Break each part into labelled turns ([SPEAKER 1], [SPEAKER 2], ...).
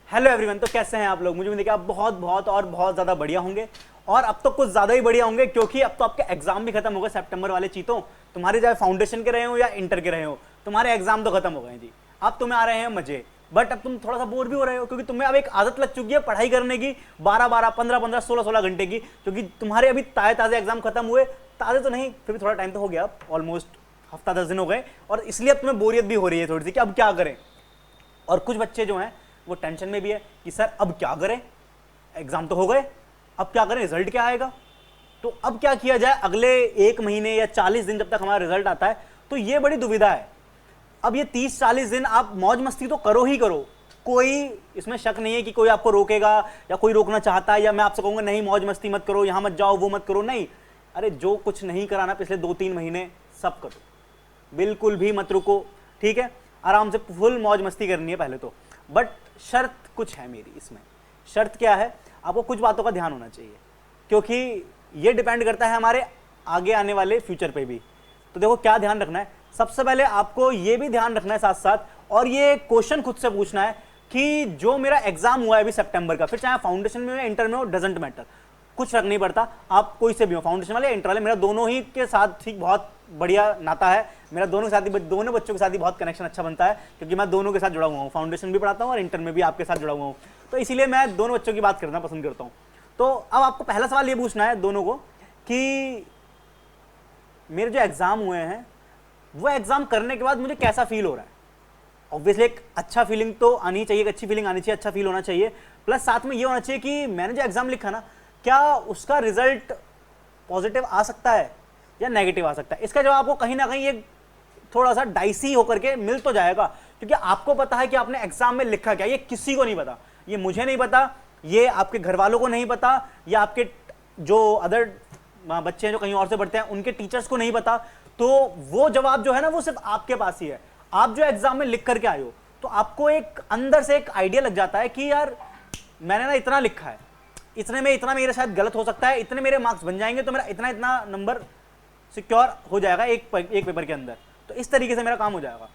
[SPEAKER 1] Hello everyone, तो कैसे हैं आप लोग। मुझे देखिए आप बहुत बहुत और बहुत ज़्यादा बढ़िया होंगे, और अब तो कुछ ज़्यादा ही बढ़िया होंगे क्योंकि अब तो आपके एग्जाम भी खत्म हो गए। सितंबर वाले चीतों, तुम्हारे चाहे फाउंडेशन के रहे हो या इंटर के रहे हो, तुम्हारे एग्जाम तो खत्म हो गए जी। अब तुम्हें आ रहे हैं मजे, बट अब तुम थोड़ा सा बोर भी हो रहे हो क्योंकि तुम्हें अब एक आदत लग चुकी है पढ़ाई करने की 12-12, 15-15, 16-16 घंटे की, क्योंकि तुम्हारे अभी ताज़े ताज़े एग्जाम खत्म हुए। ताज़े तो नहीं, फिर भी थोड़ा टाइम तो हो गया, अब ऑलमोस्ट हफ्ता 10 दिन हो गए, और इसलिए अब तुम्हें बोरियत भी हो रही है थोड़ी सी कि अब क्या करें। और कुछ बच्चे जो हैं वो टेंशन में भी है कि सर अब क्या करें, एग्जाम तो हो गए, अब क्या करें, रिजल्ट क्या आएगा। तो अब क्या किया जाए अगले 1 महीने या 40 दिन जब तक हमारा रिजल्ट आता है, तो ये बड़ी दुविधा है। अब ये 30-40 दिन आप मौज मस्ती तो करो ही करो, कोई इसमें शक नहीं है कि कोई आपको रोकेगा या कोई रोकना चाहता है, या मैं आपसे कहूंगा नहीं मौज मस्ती मत करो, यहां मत जाओ, वो मत करो, नहीं। अरे जो कुछ नहीं कराना पिछले 2-3 महीने सब करो, बिल्कुल भी मत रुको, ठीक है। आराम से फुल मौज मस्ती करनी है पहले तो। बट शर्त कुछ है मेरी इसमें। शर्त क्या है, आपको कुछ बातों का ध्यान होना चाहिए, क्योंकि ये डिपेंड करता है हमारे आगे आने वाले फ्यूचर पे भी। तो देखो क्या ध्यान रखना है, सबसे पहले आपको ये भी ध्यान रखना है साथ साथ, और ये क्वेश्चन खुद से पूछना है कि जो मेरा एग्जाम हुआ है अभी सितंबर का, फिर चाहे फाउंडेशन में हो या इंटर में हो, डजेंट मैटर, कुछ फर्क नहीं पड़ता, आप कोई से भी हो, फाउंडेशन वाले इंटर वाले, मेरा दोनों ही के साथ ठीक बहुत बढ़िया नाता है। मेरा दोनों के साथ ही, दोनों बच्चों के साथ ही बहुत कनेक्शन अच्छा बनता है, क्योंकि मैं दोनों के साथ जुड़ा हुआ हूँ, फाउंडेशन भी पढ़ाता हूँ और इंटर में भी आपके साथ जुड़ा हुआ हूँ, तो इसीलिए मैं दोनों बच्चों की बात करना पसंद करता हूँ। तो अब आपको पहला सवाल ये पूछना है दोनों को कि मेरे जो एग्जाम हुए हैं वो एग्जाम करने के बाद मुझे कैसा फील हो रहा है। ऑब्वियसली एक अच्छा फीलिंग तो आनी चाहिए, एक अच्छी फीलिंग आनी चाहिए, अच्छा फील होना चाहिए, प्लस साथ में ये होना चाहिए कि मैंने जो एग्जाम लिखा ना, क्या उसका रिजल्ट पॉजिटिव आ सकता है या नेगेटिव आ सकता है। इसका जवाब आपको कहीं ना कहीं एक थोड़ा सा डाइसी होकर के मिल तो जाएगा, क्योंकि आपको पता है कि आपने एग्जाम में लिखा क्या, ये किसी को नहीं पता, ये मुझे नहीं पता, ये आपके घर वालों को नहीं पता, या आपके जो अदर बच्चे हैं जो कहीं और से पढ़ते हैं उनके टीचर्स को नहीं पता। तो वो जवाब जो है ना वो सिर्फ आपके पास ही है। आप जो एग्जाम में लिख करके आए हो, तो आपको एक अंदर से एक आइडिया लग जाता है कि यार मैंने ना इतना लिखा है, इतने में इतना मेरा शायद गलत हो सकता है, इतने मेरे मार्क्स बन जाएंगे, तो मेरा इतना इतना नंबर सिक्योर हो जाएगा एक पेपर के अंदर, तो इस तरीके से मेरा काम हो जाएगा।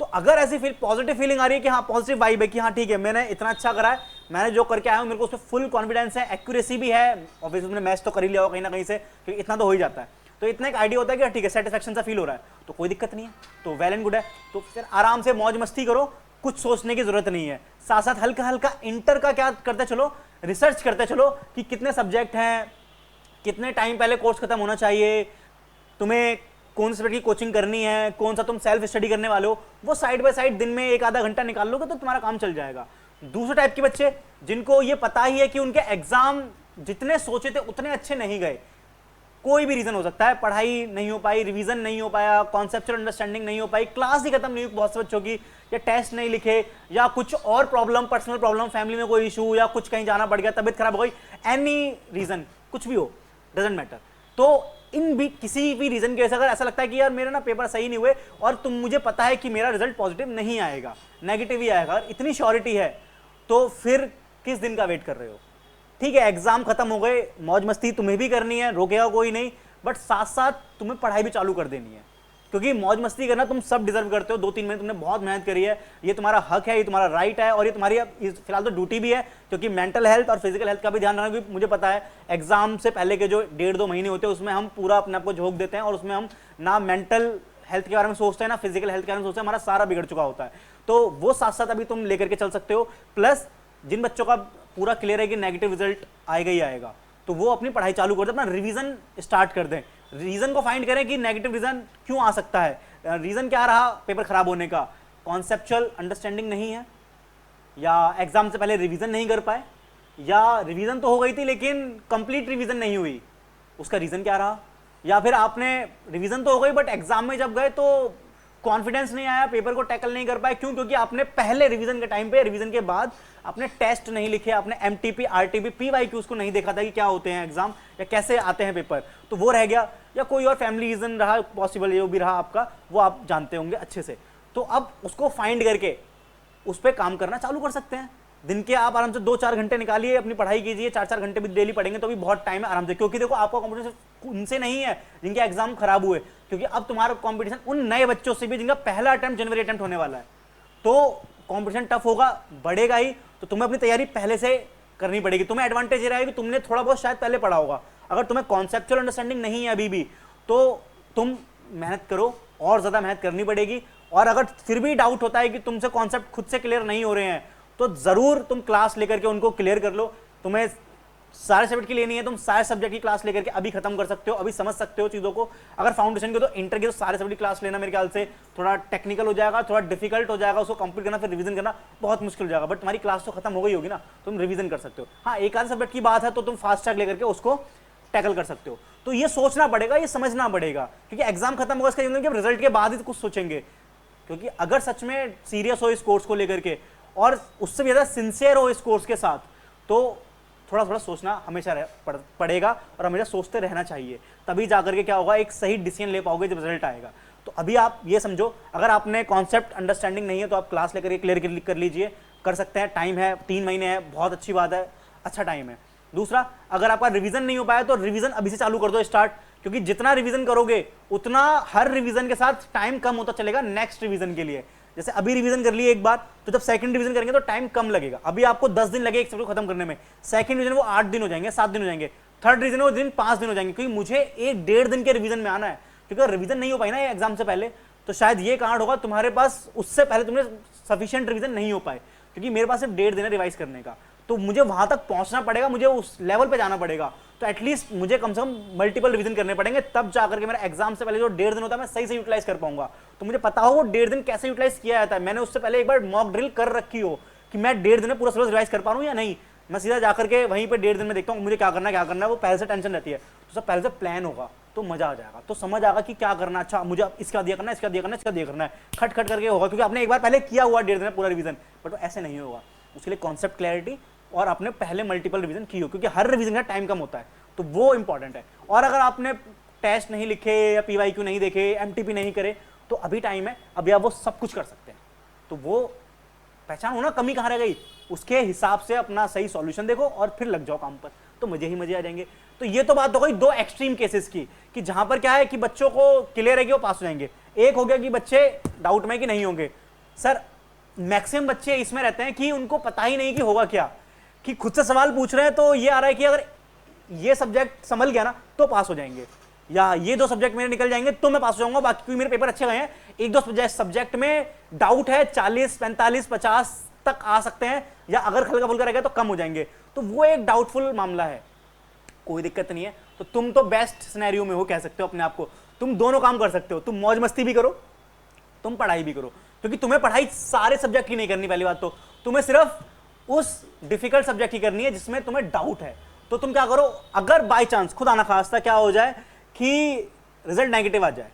[SPEAKER 1] तो अगर ऐसी पॉजिटिव फीलिंग आ रही है कि हाँ पॉजिटिव वाइब है कि हाँ ठीक है मैंने इतना अच्छा करा है, मैंने जो करके आया हूँ मेरे को उसमें फुल कॉन्फिडेंस है, एक्यूरेसी भी है, ऑब्वियसली मैंने मैच तो कर ही लिया हो कहीं ना कहीं से, क्योंकि इतना तो हो ही जाता है, तो इतना एक आइडिया होता है कि ठीक है सेटिस्फेक्शन सा फील हो रहा है, तो कोई दिक्कत नहीं है, तो वेल एंड गुड है। तो फिर आराम से मौज मस्ती करो, कुछ सोचने की जरूरत नहीं है। साथ साथ हल्का हल्का इंटर का क्या करते चलो, रिसर्च करते चलो कि कितने सब्जेक्ट हैं, कितने टाइम पहले कोर्स खत्म होना चाहिए, तुम्हें कौन से की कोचिंग करनी है, कौन सा तुम सेल्फ स्टडी करने वाले हो, वो साइड बाय साइड दिन में 1-आधा घंटा निकाल लोगे तो तुम्हारा काम चल जाएगा। दूसरे टाइप के बच्चे जिनको ये पता ही है कि उनके एग्जाम जितने सोचे थे उतने अच्छे नहीं गए, कोई भी रीजन हो सकता है, पढ़ाई नहीं हो पाई, रिवीजन नहीं हो पाया, कॉन्सेप्चुअल अंडरस्टैंडिंग नहीं हो पाई, क्लास ही खत्म नहीं हुई बहुत से बच्चों की, या टेस्ट नहीं लिखे, या कुछ और प्रॉब्लम, पर्सनल प्रॉब्लम, फैमिली में कोई इशू, या कुछ कहीं जाना पड़ गया, तबीयत खराब हो गई, एनी रीजन कुछ भी हो, डजेंट मैटर। तो इन भी किसी भी रीजन की वजह से अगर ऐसा लगता है कि यार मेरे ना पेपर सही नहीं हुए और तुम मुझे पता है कि मेरा रिजल्ट पॉजिटिव नहीं आएगा, नेगेटिव ही आएगा, इतनी श्योरिटी है, तो फिर किस दिन का वेट कर रहे हो। ठीक है एग्जाम खत्म हो गए, मौज मस्ती तुम्हें भी करनी है, रोकेगा कोई नहीं, बट साथ साथ तुम्हें पढ़ाई भी चालू कर देनी है, क्योंकि मौज मस्ती करना तुम सब डिजर्व करते हो। 2-3 महीने तुमने बहुत मेहनत करी है, ये तुम्हारा हक है, ये तुम्हारा राइट है, और ये तुम्हारी फिलहाल तो ड्यूटी भी है, क्योंकि मेंटल हेल्थ और फिजिकल हेल्थ का भी ध्यान रखना, क्योंकि मुझे पता है एग्जाम से पहले के जो 1.5-2 महीने होते हैं उसमें हम पूरा अपने आप को झोंक देते हैं, और उसमें हम ना मेंटल हेल्थ के बारे में सोचते हैं ना फिजिकल हेल्थ के बारे में सोचते हैं, हमारा सारा बिगड़ चुका होता है। तो वो साथ साथ अभी तुम लेकर के चल सकते हो। प्लस जिन बच्चों का पूरा क्लियर है कि नेगेटिव रिजल्ट आएगा ही आएगा, तो वो अपनी पढ़ाई चालू कर दें, अपना रिवीजन स्टार्ट कर दें, रीजन को फाइंड करें कि नेगेटिव रीजन क्यों आ सकता है, रीजन क्या रहा पेपर खराब होने का, कॉन्सेप्चुअल अंडरस्टैंडिंग नहीं है, या एग्जाम से पहले रिवीजन नहीं कर पाए, या रिवीजन तो हो गई थी लेकिन कंप्लीट रिवीजन नहीं हुई, उसका रीजन क्या रहा, या फिर आपने रिवीजन तो हो गई बट एग्जाम में जब गए तो कॉन्फिडेंस नहीं आया, पेपर को टैकल नहीं कर पाए, क्यों, क्योंकि आपने पहले रिवीजन के टाइम पे, रिवीजन के बाद आपने टेस्ट नहीं लिखे, आपने एमटीपी, आरटीपी, पीवाईक्यूज को नहीं देखा था कि क्या होते हैं एग्जाम या कैसे आते हैं पेपर, तो वो रह गया, या कोई और फैमिली रीजन रहा, पॉसिबल जो भी रहा आपका, वो आप जानते होंगे अच्छे से। तो अब उसको फाइंड करके उस पर काम करना चालू कर सकते हैं। दिन के आप आराम से 2-4 घंटे निकालिए, अपनी पढ़ाई कीजिए, 4-4 घंटे भी डेली पढ़ेंगे तो भी बहुत टाइम है आराम से, क्योंकि देखो आपका कॉम्पिटिशन उनसे नहीं है जिनके एग्जाम खराब हुए, क्योंकि अब तुम्हारा कॉम्पिटिशन उन नए बच्चों से भी जिनका पहला अटेम्प्ट जनवरी अटेम्प्ट होने वाला है। तो कंपटीशन टफ होगा, बढ़ेगा ही, तो तुम्हें अपनी तैयारी पहले से करनी पड़ेगी। तुम्हें एडवांटेज ये रहेगा कि तुमने थोड़ा बहुत शायद पहले पढ़ा होगा। अगर तुम्हें कॉन्सेप्चुअल अंडरस्टैंडिंग नहीं है अभी भी, तो तुम मेहनत करो, और ज़्यादा मेहनत करनी पड़ेगी। और अगर फिर भी डाउट होता है कि तुमसे कॉन्सेप्ट खुद से क्लियर नहीं हो रहे हैं, तो ज़रूर तुम क्लास लेकर के उनको क्लियर कर लो। तुम्हें सारे सब्जेक्ट की लेनी है, तुम सारे सब्जेक्ट की क्लास लेकर के अभी खत्म कर सकते हो, अभी समझ सकते हो चीज़ों को। अगर फाउंडेशन की तो इंटर की तो सारे सब्जेक्ट की क्लास लेना मेरे ख्याल से थोड़ा टेक्निकल हो जाएगा, थोड़ा डिफिकल्ट हो जाएगा, उसको कंप्लीट करना फिर रिवीजन करना बहुत मुश्किल हो जाएगा। बट तुम्हारी क्लास तो खत्म हो गई होगी ना, तुम रिवीजन कर सकते हो। हाँ, एक आध सब्जेक्ट की बात है तो तुम फास्ट ट्रैक लेकर के उसको टैकल कर सकते हो। तो ये सोचना पड़ेगा, ये समझना पड़ेगा, क्योंकि एग्जाम खत्म होगा इसका मतलब कि रिजल्ट के बाद ही कुछ सोचेंगे। क्योंकि अगर सच में सीरियस हो इस कोर्स को लेकर के और उससे भी ज़्यादा सिंसियर हो इस कोर्स के साथ, तो थोड़ा थोड़ा सोचना हमेशा पड़ेगा और हमेशा सोचते रहना चाहिए। तभी जाकर के क्या होगा, एक सही डिसीजन ले पाओगे जब रिजल्ट आएगा। तो अभी आप ये समझो, अगर आपने कॉन्सेप्ट अंडरस्टैंडिंग नहीं है तो आप क्लास लेकर के क्लियर कर लीजिए, कर सकते हैं। टाइम है, 3 महीने है, बहुत अच्छी बात है, अच्छा टाइम है। दूसरा, अगर आपका रिवीजन नहीं हो पाया तो रिवीजन अभी से चालू कर दो स्टार्ट, क्योंकि जितना रिवीजन करोगे उतना हर रिवीजन के साथ टाइम कम होता चलेगा नेक्स्ट रिवीजन के लिए। जैसे अभी रिवीजन कर लिए एक बार, तो जब सेकंड रिवीजन करेंगे तो टाइम कम लगेगा। अभी आपको 10 दिन लगे एक सब्जेक्ट खत्म करने में, सेकंड रिवीजन वो 8 दिन हो जाएंगे, 7 दिन हो जाएंगे, थर्ड रिवीजन वो दिन 5 दिन हो जाएंगे, क्योंकि मुझे 1-1.5 दिन के रिवीजन में आना है। क्योंकि अगर रिवीजन नहीं हो पाई ना एग्जाम से पहले, तो शायद ये कारण होगा तुम्हारे पास उससे पहले तुमने सफिशिएंट रिवीजन नहीं हो पाए, क्योंकि मेरे पास सिर्फ 1.5 दिन है रिवाइज करने का। तो मुझे वहां तक पहुंचना पड़ेगा, मुझे उस लेवल पे जाना पड़ेगा। तो एटलीस्ट मुझे कम से कम मल्टीपल रिवीजन करने पड़ेंगे, तब जाकर के मेरा एग्जाम से पहले जो 1.5 दिन होता है मैं सही से यूटिलाइज कर पाऊंगा। तो मुझे पता हो वो 1.5 दिन कैसे यूटिलाइज किया जाता है, मैंने उससे पहले एक बार मॉक ड्रिल कर रखी हो कि मैं 1.5 दिन में पूरा सिलेबस रिवाइज कर पा रहा हूँ या नहीं। मैं सीधा जाकर के वहीं पर 1.5 दिन में देखता हूँ मुझे क्या करना है, वो पहले से टेंशन रहती है। तो सब पहले से प्लान होगा तो मजा आ जाएगा, तो समझ आएगा कि क्या करना। अच्छा, मुझे इसका दिया करना है, इसका दिया करना है, इसका दिया करना है, खट खट करके होगा, क्योंकि आपने एक बार पहले किया हुआ 1.5 दिन में पूरा रिवीजन। बट वो ऐसे नहीं होगा, उसके लिए कॉन्सेप्ट क्लैरिटी और आपने पहले मल्टीपल रिवीजन की हो, क्योंकि हर रिवीजन का टाइम कम होता है, तो वो इंपॉर्टेंट है। और अगर आपने टेस्ट नहीं लिखे या PYQ नहीं देखे, MTP नहीं करे, तो अभी टाइम है, अभी आप वो सब कुछ कर सकते हैं। तो वो पहचान हो ना कमी कहाँ रह गई, उसके हिसाब से अपना सही सॉल्यूशन देखो और फिर लग जाओ काम पर, तो मजे ही मजे आ जाएंगे। तो ये तो बात हो गई 2 एक्सट्रीम केसेस की, कि जहां पर क्या है कि बच्चों को क्लियर है कि वो पास हो जाएंगे। एक हो गया कि बच्चे डाउट में कि नहीं होंगे। सर, मैक्सिमम बच्चे इसमें रहते हैं कि उनको पता ही नहीं कि होगा क्या, कि खुद से सवाल पूछ रहे हैं तो ये आ रहा है कि अगर ये सब्जेक्ट संभल गया ना तो पास हो जाएंगे, या ये 2 सब्जेक्ट मेरे निकल जाएंगे तो मैं पास हो जाऊंगा, बाकी मेरे पेपर अच्छे गए हैं। 1-2 सब्जेक्ट में डाउट है, 40, 45, 50 तक आ सकते हैं, या अगर हल्का फुल्का रहेगा तो कम हो जाएंगे। तो वो एक डाउटफुल मामला है, कोई दिक्कत नहीं है। तो तुम तो बेस्ट सिनेरियो में हो, कह सकते हो अपने आप को। तुम दोनों काम कर सकते हो, तुम मौज मस्ती भी करो, तुम पढ़ाई भी करो, क्योंकि तुम्हें पढ़ाई सारे सब्जेक्ट की नहीं करनी। पहली बात तो तुम्हें सिर्फ उस डिफिकल्ट सब्जेक्ट की करनी है जिसमें तुम्हें डाउट है। तो तुम क्या करो, अगर बाय चांस खुदा ना खास्ता क्या हो जाए कि रिजल्ट नेगेटिव आ जाए,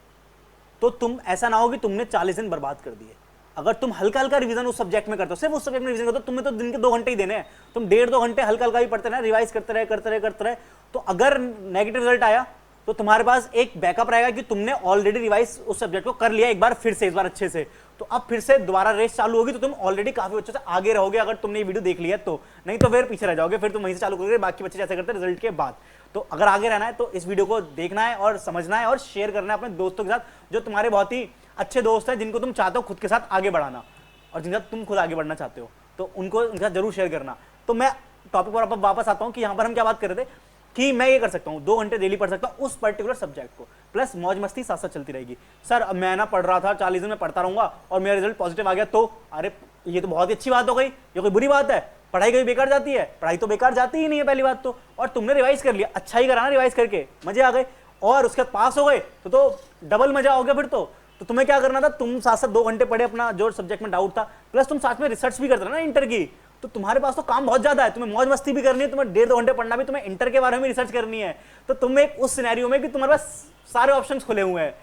[SPEAKER 1] तो तुम ऐसा ना हो कि तुमने 40 दिन बर्बाद कर दिए। अगर तुम हल्का हल्का रिवीजन उस सब्जेक्ट में करते हो, सिर्फ उस सब्जेक्ट में रिवीजन करते हो, तुम्हें तो दिन के 2 घंटे ही देने हैं, तुम 1.5-2 घंटे हल्का हल्का ही पढ़ते रहे, रिवाइज करते रहे। तो अगर नेगेटिव रिजल्ट आया तो तुम्हारे पास एक बैकअप रहेगा कि तुमने ऑलरेडी रिवाइज उस सब्जेक्ट को कर लिया एक बार, फिर से इस बार अच्छे से। तो अब फिर से दोबारा रेस चालू होगी, तो तुम ऑलरेडी काफी अच्छे से आगे रहोगे, अगर तुमने ये वीडियो देख लिया तो। नहीं तो फिर पीछे रह जाओगे, फिर तुम वहीं से चालू करोगे बाकी बच्चे जैसे करते हैं रिजल्ट के बाद। तो अगर आगे रहना है तो इस वीडियो को देखना है और समझना है और शेयर करना है अपने दोस्तों के साथ, जो तुम्हारे बहुत ही अच्छे दोस्त हैं, जिनको तुम चाहते हो खुद के साथ आगे बढ़ाना, और जिनके साथ तुम खुद आगे बढ़ना चाहते हो, तो उनको उनके साथ जरूर शेयर करना। तो मैं टॉपिक पर वापस आता हूँ कि यहाँ पर हम क्या बात कर रहे थे, कि मैं ये कर सकता हूँ 2 घंटे डेली पढ़ सकता हूँ उस पर्टिकुलर सब्जेक्ट को, प्लस मौज मस्ती साथ साथ चलती रहेगी। सर, मैं ना पढ़ रहा था 40 दिन में पढ़ता रहूंगा और मेरा रिजल्ट पॉजिटिव आ गया, तो अरे ये तो बहुत ही अच्छी बात हो गई, ये कोई बुरी बात है? पढ़ाई कभी बेकार जाती है? पढ़ाई तो बेकार जाती ही नहीं है पहली बात तो। और तुमने रिवाइज कर लिया, अच्छा ही करा ना रिवाइज करके, मजे आ गए, और उसके बाद पास हो गए तो डबल मजा हो गया फिर तो। तुम्हें क्या करना था, तुम साथ साथ 2 घंटे पढ़े अपना जो सब्जेक्ट में डाउट था, प्लस तुम साथ में रिसर्च भी करते ना इंटर की, तो तुम्हारे पास तो काम बहुत ज्यादा है। तुम्हें मौज मस्ती भी करनी है, तुम्हें 1.5-2 घंटे पढ़ना भी, तुम्हें इंटर के बारे में रिसर्च करनी है। तो तुम एक उस सिनेरियो में कि तुम्हारे पास सारे ऑप्शंस खुले हुए हैं,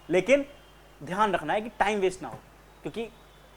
[SPEAKER 1] लेकिन ध्यान रखना है कि टाइम वेस्ट ना हो, क्योंकि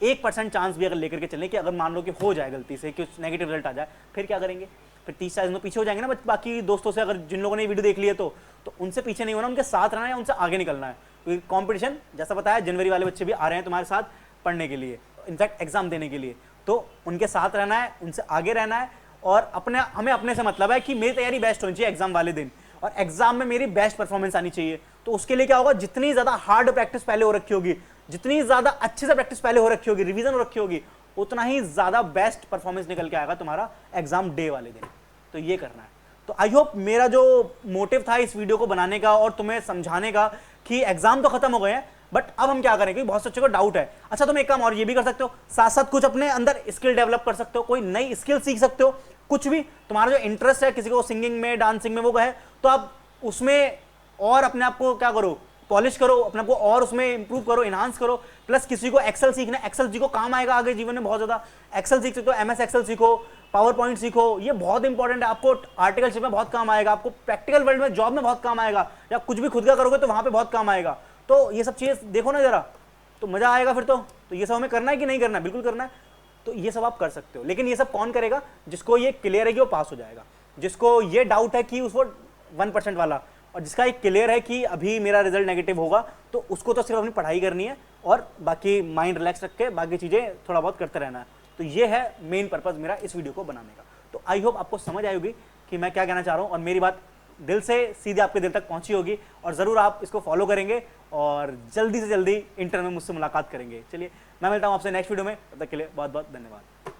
[SPEAKER 1] 1% चांस भी अगर लेकर के चलें कि अगर मान लो कि हो जाए गलती से कि नेगेटिव रिजल्ट आ जाए, फिर क्या करेंगे? फिर 30-40 दिन पीछे हो जाएंगे ना बाकी दोस्तों से। अगर जिन लोगों ने वीडियो देख लिया तो उनसे पीछे नहीं होना, उनके साथ रहना है, उनसे आगे निकलना है। क्योंकि कंपटीशन जैसा बताया, जनवरी वाले बच्चे भी आ रहे हैं तुम्हारे साथ पढ़ने के लिए, इनफैक्ट एग्जाम देने के लिए, तो उनके साथ रहना है, उनसे आगे रहना है। और हमें अपने से मतलब है कि मेरी तैयारी बेस्ट होनी चाहिए एग्जाम वाले दिन, और एग्जाम में मेरी बेस्ट परफॉर्मेंस आनी चाहिए। तो उसके लिए क्या होगा, जितनी ज्यादा हार्ड प्रैक्टिस पहले हो रखी होगी, जितनी ज्यादा अच्छे से प्रैक्टिस पहले हो रखी होगी, रिवीजन हो रखी होगी, उतना ही ज़्यादा बेस्ट परफॉर्मेंस निकल के आएगा तुम्हारा एग्जाम डे वाले दिन। तो ये करना है। तो आई होप मेरा जो मोटिव था इस वीडियो को बनाने का और तुम्हें समझाने का कि एग्जाम तो खत्म हो गए हैं, बट अब हम क्या करें, क्योंकि बहुत से बच्चों को डाउट है। अच्छा, तुम एक काम और ये भी कर सकते हो, साथ साथ कुछ अपने अंदर स्किल डेवलप कर सकते हो, कोई नई स्किल सीख सकते हो, कुछ भी तुम्हारा जो इंटरेस्ट है, किसी को सिंगिंग में, डांसिंग में वो है, तो आप उसमें और अपने आप को क्या करो, पॉलिश करो, अपने आप को और उसमें इंप्रूव करो, इनहांस करो। प्लस किसी को एक्सेल सीखना है, एक्सेल सीखो, काम आएगा आगे जीवन में बहुत ज्यादा। एक्सेल सीख सकते हो, एमएस एक्सेल सीखो, पावर पॉइंट सीखो, ये बहुत इंपॉर्टेंट है, आपको आर्टिकलशिप में बहुत काम आएगा, आपको प्रैक्टिकल वर्ल्ड में जॉब में बहुत काम आएगा, या कुछ भी खुद का करोगे तो वहां पे बहुत काम आएगा। तो ये सब चीज़ देखो ना जरा, तो मजा आएगा फिर। तो ये सब हमें करना है कि नहीं करना है? बिल्कुल करना है। तो ये सब आप कर सकते हो, लेकिन ये सब कौन करेगा? जिसको ये क्लियर है कि वो पास हो जाएगा, जिसको ये डाउट है कि उसको 1% वाला, और जिसका एक क्लियर है कि अभी मेरा रिजल्ट नेगेटिव होगा, तो उसको तो सिर्फ अपनी पढ़ाई करनी है और बाकी माइंड रिलैक्स रख के बाकी चीज़ें थोड़ा बहुत करते रहना है। तो ये है मेन पर्पज़ मेरा इस वीडियो को बनाने का। तो आई होप आपको समझ आई होगी कि मैं क्या कहना चाह रहा हूँ, और मेरी बात दिल से सीधे आपके दिल तक पहुंची होगी, और ज़रूर आप इसको फॉलो करेंगे और जल्दी से जल्दी इंटर में मुझसे मुलाकात करेंगे। चलिए, मैं मिलता हूँ आपसे नेक्स्ट वीडियो में, तब तक के लिए बहुत बहुत धन्यवाद।